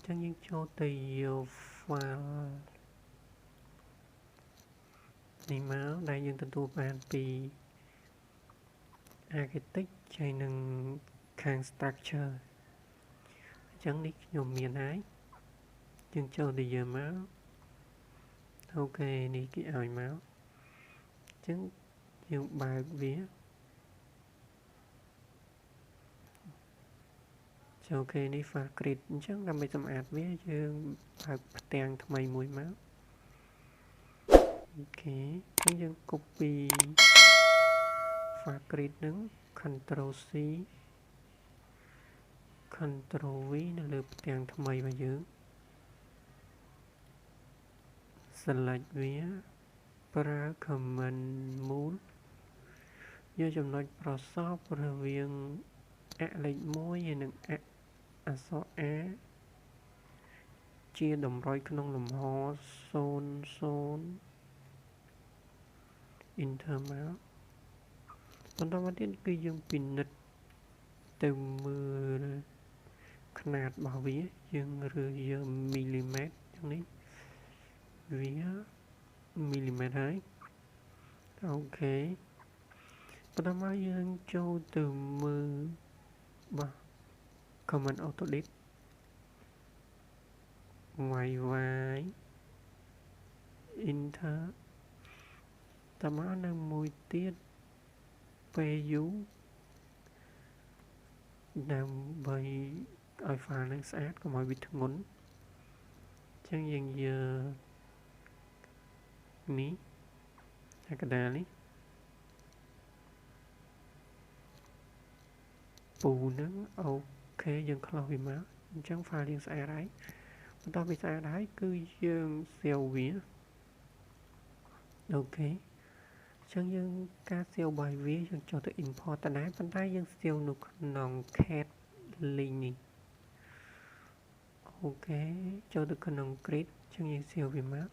chẳng những cho tùy file này máu đây nhưng tôi bàn vì architect chạy nâng khang structure chẳng đi nhồm miền ái nhưng cho tùy giờ máu ok đi cái ỏi máu chẳng dùng bài vía ok đi pha crit chắc là mấy tầm ạt với chứ bài tèng mày mùi máu ok nhưng copy pha crit đứng Ctrl C Ctrl V là lượt tèng mày và giữ select vía para command mode do trong nói process rồi viên lệnh mối như nâng số A chia đồng rồiក្នុងលំហ 0 enter មកបន្តមកទៀតគឺយើងពិនិត្យទៅមើលຂនាតរបស់វាយើងរើសយកមីលីម៉ែត្រយ៉ាងនេះវាមីលីម៉ែត្រហើយអូខេបន្តមកយើងចូលទៅមើលបាទ command auto delete y enter តមកនៅមួយទៀតពេលយូដើម្បីឲ្យ file នឹងស្អាតកុំឲ្យវាធ្ងន់អញ្ចឹងយើងយកនេះហើយកណ្ដាលនេះពូនឹងអូខេយើងខ្លោះវាមកអញ្ចឹង file យើងស្អាតហើយបន្ទាប់ពីស្អាតហើយគឺយើង save វាអូខេអញ្ចឹងយើងការ save របស់វាយើងចូលទៅ import ទៅដែរប៉ុន្តែយើង save នៅក្នុង cat link នេះអូខេចូលទៅក្នុង grid អញ្ចឹងយើង save វាមក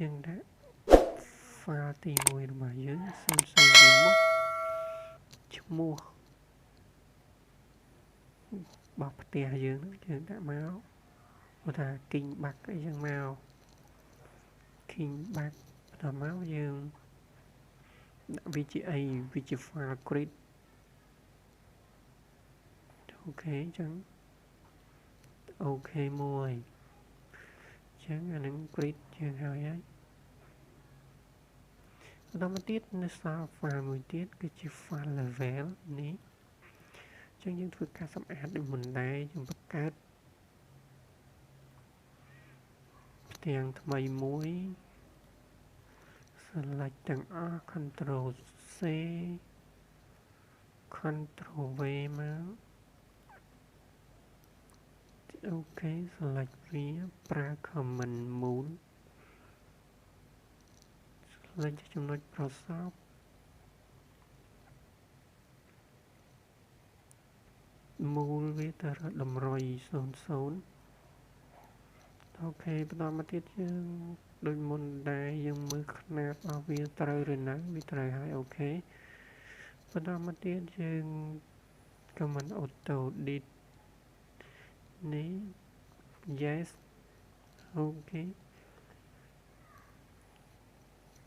យើងដាក់ file ទី1របស់យើងសូមពីមុខឈ្មោះរបស់ផ្ទះយើងយើងដាក់មកបើថា king back អីចឹងមក king back ដល់មកយើងដាក់វាជាអីវាជា file grid អូខេអញ្ចឹងអូខេមួយអញ្ចឹងអានឹង grid យើងហើយបន្តមកទៀតនៅសល់ file មួយទៀតគឺជា file level នេះអញ្ចឹងយើងធ្វើការសម្អាតដូចមុនដែរយើងបង្កើតផ្ទាំងថ្មីមួយ select ទាំងអស់ Ctrl C Ctrl V មកអូខេ select វាប្រើ command mode select ចំណុចប្រសពមូលវាទៅតម្រុយ00អូខេបន្តមកទៀតយើងដូចមុនដែរយើងមើលຂະຫນាតរបស់វាត្រូវឬនៅវាត្រូវហើយអូខេបន្តមកទៀតយើង command auto delete នេះ yes អូខេ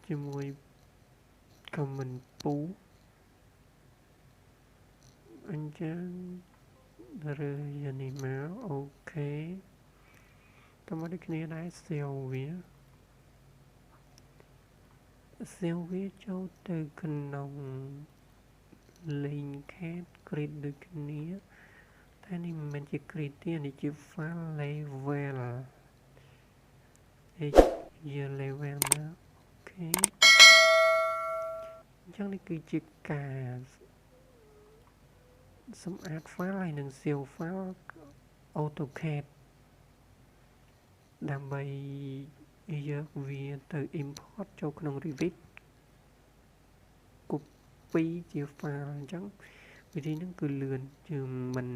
ជាមួយ command ពូអញ្ចឹងរើសយ៉ាងនេះមកអូខេតមកដូចគ្នាដែរ save វាចូលទៅក្នុង link cat grid ដូចគ្នាតែនេះមិនមែនជា grid ទេនេះជា file level ជា level ណាអូខេអញ្ចឹងនេះគឺជាការសម្អាត file ហើយនឹង save file AutoCAD ដើម្បីយកវាទៅ import ចូលក្នុង Revit copy ជា file អញ្ចឹងវិធីហ្នឹងគឺលឿនជាងមិន